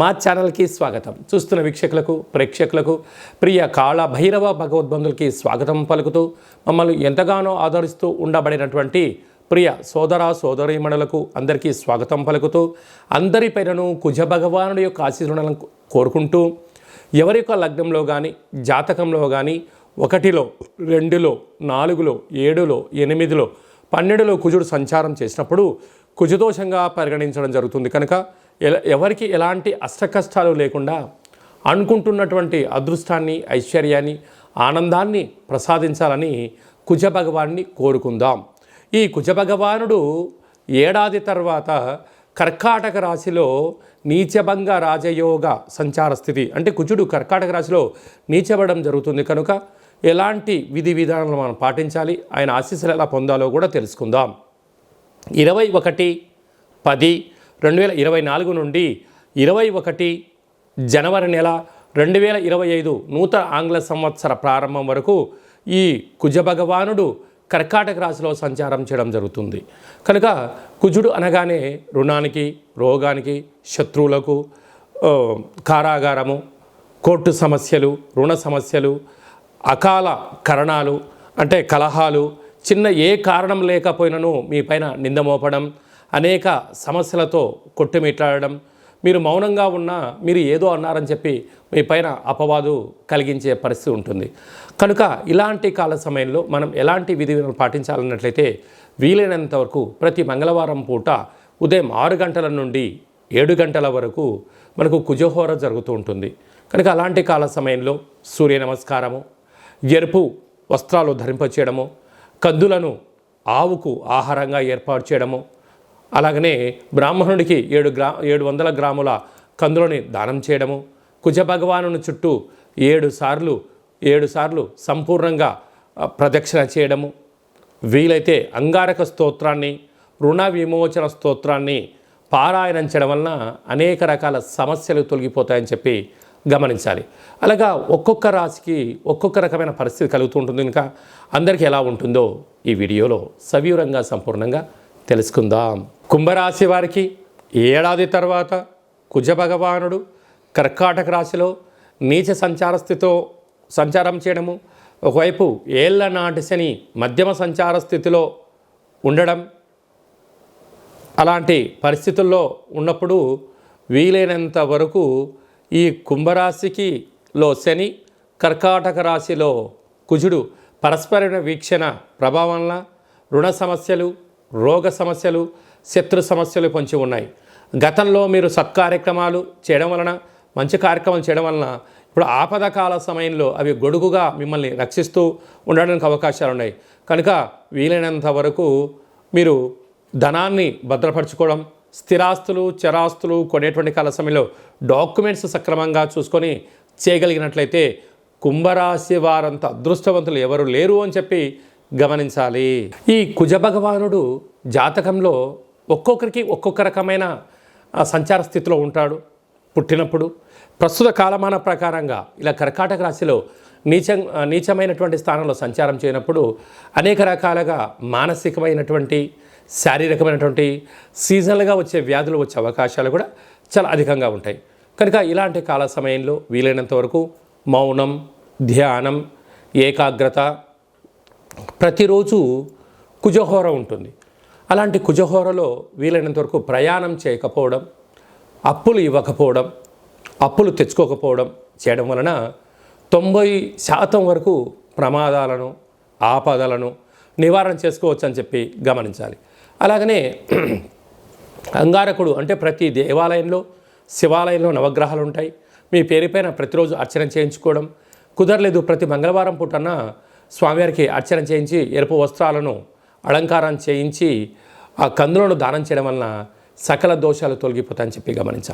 మా ఛానల్కి స్వాగతం. చూస్తున్న వీక్షకులకు ప్రేక్షకులకు ప్రియ కాళ భైరవ భగవద్బంధులకి స్వాగతం పలుకుతూ మమ్మల్ని ఎంతగానో ఆదరిస్తూ ఉండబడినటువంటి ప్రియ సోదర సోదరీమణులకు అందరికీ స్వాగతం పలుకుతూ అందరిపైనను కుజ భగవానుడి యొక్క ఆశీర్వాదాలను కోరుకుంటూ ఎవరి యొక్క లగ్నంలో కానీ జాతకంలో కానీ 1లో 2లో 4లో 7లో 8లో 12లో కుజుడు సంచారం చేసినప్పుడు కుజదోషంగా పరిగణించడం జరుగుతుంది. కనుక ఎవరికి ఎలాంటి అష్టకష్టాలు లేకుండా అనుకుంటున్నటువంటి అదృష్టాన్ని, ఐశ్వర్యాన్ని, ఆనందాన్ని ప్రసాదించాలని కుజ భగవాన్ని కోరుకుందాం. ఈ కుజ భగవానుడు ఏడాది తర్వాత కర్కాటక రాశిలో నీచభంగ రాజయోగ సంచార స్థితి, అంటే కుజుడు కర్కాటక రాశిలో నీచబడడం జరుగుతుంది. కనుక ఎలాంటి విధి విధానాలు మనం పాటించాలి, ఆయన ఆశీస్సులు ఎలా పొందాలో కూడా తెలుసుకుందాం. 21/10/2024 నుండి 21 జనవరి నెల 2025 నూతన ఆంగ్ల సంవత్సర ప్రారంభం వరకు ఈ కుజ భగవానుడు కర్కాటక రాశిలో సంచారం చేయడం జరుగుతుంది. కనుక కుజుడు అనగానే రుణానికి, రోగానికి, శత్రువులకు, కారాగారము, కోర్టు సమస్యలు, రుణ సమస్యలు, అకాల కరణాలు అంటే కలహాలు, చిన్న ఏ కారణం లేకపోయినను మీ పైన నింద మోపడం, అనేక సమస్యలతో కొట్టుమిట్లాడడం, మీరు మౌనంగా ఉన్నా మీరు ఏదో అన్నారని చెప్పి మీ పైన అపవాదు కలిగించే పరిస్థితి ఉంటుంది. కనుక ఇలాంటి కాల సమయంలో మనం ఎలాంటి విధి విధానాలు పాటించాలన్నట్లయితే వీలైనంత వరకు ప్రతి మంగళవారం పూట ఉదయం 6 గంటల నుండి 7 గంటల వరకు మనకు కుజహోర జరుగుతూ ఉంటుంది. కనుక అలాంటి కాల సమయంలో సూర్య నమస్కారము, ఎరుపు వస్త్రాలు ధరింపచేయడము, కందులను ఆవుకు ఆహారంగా ఏర్పాటు చేయడము, అలాగనే బ్రాహ్మణుడికి 700 గ్రాముల కందులని దానం చేయడము, కుజ భగవానుని చుట్టూ 7 సార్లు సంపూర్ణంగా ప్రదక్షిణ చేయడము, వీలైతే అంగారక స్తోత్రాన్ని, రుణ విమోచన స్తోత్రాన్ని పారాయణం చేయడం వలన అనేక రకాల సమస్యలు తొలగిపోతాయని చెప్పి గమనించాలి. అలాగా ఒక్కొక్క రాశికి ఒక్కొక్క రకమైన పరిస్థితి కలుగుతూ ఉంటుంది. కనుక అందరికీ ఎలా ఉంటుందో ఈ వీడియోలో సవివరంగా సంపూర్ణంగా తెలుసుకుందాం. కుంభరాశి వారికి ఏడాది తర్వాత కుజ భగవానుడు కర్కాటక రాశిలో నీచ సంచార స్థితితో సంచారం చేయడము, ఒకవైపు ఏళ్ల నాటి శని మధ్యమ సంచార స్థితిలో ఉండడం, అలాంటి పరిస్థితుల్లో ఉన్నప్పుడు వీలైనంత వరకు ఈ కుంభరాశిలో శని, కర్కాటక రాశిలో కుజుడు పరస్పర వీక్షణ ప్రభావం వలన రుణ సమస్యలు, రోగ సమస్యలు, శత్రు సమస్యలు పొంచి ఉన్నాయి. గతంలో మీరు సత్కార్యక్రమాలు చేయడం వలన, మంచి కార్యక్రమాలు చేయడం వలన ఇప్పుడు ఆపద కాల సమయంలో అవి గొడుగుగా మిమ్మల్ని రక్షిస్తూ ఉండడానికి అవకాశాలు ఉన్నాయి. కనుక వీలైనంత వరకు మీరు ధనాన్ని భద్రపరచుకోవడం, స్థిరాస్తులు, చరాస్తులు కొనేటువంటి కాల సమయంలో డాక్యుమెంట్స్ సక్రమంగా చూసుకొని చేయగలిగినట్లయితే కుంభరాశి వారంత అదృష్టవంతులు ఎవరు లేరు అని చెప్పి గమనించాలి. ఈ కుజ భగవానుడు జాతకంలో ఒక్కొక్కరికి ఒక్కొక్క రకమైన సంచార స్థితిలో ఉంటాడు. పుట్టినప్పుడు ప్రస్తుత కాలమాన ప్రకారంగా ఇలా కర్కాటక రాశిలో నీచమైనటువంటి స్థానంలో సంచారం చేయనప్పుడు అనేక రకాలుగా మానసికమైనటువంటి, శారీరకమైనటువంటి, సీజనల్గా వచ్చే వ్యాధులు వచ్చే అవకాశాలు కూడా చాలా అధికంగా ఉంటాయి. కనుక ఇలాంటి కాల సమయంలో వీలైనంత వరకు మౌనం, ధ్యానం, ఏకాగ్రత, ప్రతిరోజు కుజహోర ఉంటుంది. అలాంటి కుజహోరలో వీలైనంత వరకు ప్రయాణం చేయకపోవడం, అప్పులు ఇవ్వకపోవడం, అప్పులు తెచ్చుకోకపోవడం చేయడం వలన 90% వరకు ప్రమాదాలను, ఆపదలను నివారణ చేసుకోవచ్చు అని చెప్పి గమనించాలి. అలాగనే అంగారకుడు అంటే ప్రతి దేవాలయంలో, శివాలయంలో నవగ్రహాలు ఉంటాయి. మీ పేరుపైన ప్రతిరోజు అర్చన చేయించుకోవడం కుదరలేదు, ప్రతి మంగళవారం పూటన స్వామివారికి అర్చన చేయించి ఎరుపు వస్త్రాలను అలంకారం చేయించి ఆ కందులను దానం చేయడం వలన సకల దోషాలు తొలగిపోతాయని చెప్పి గమనించాలి.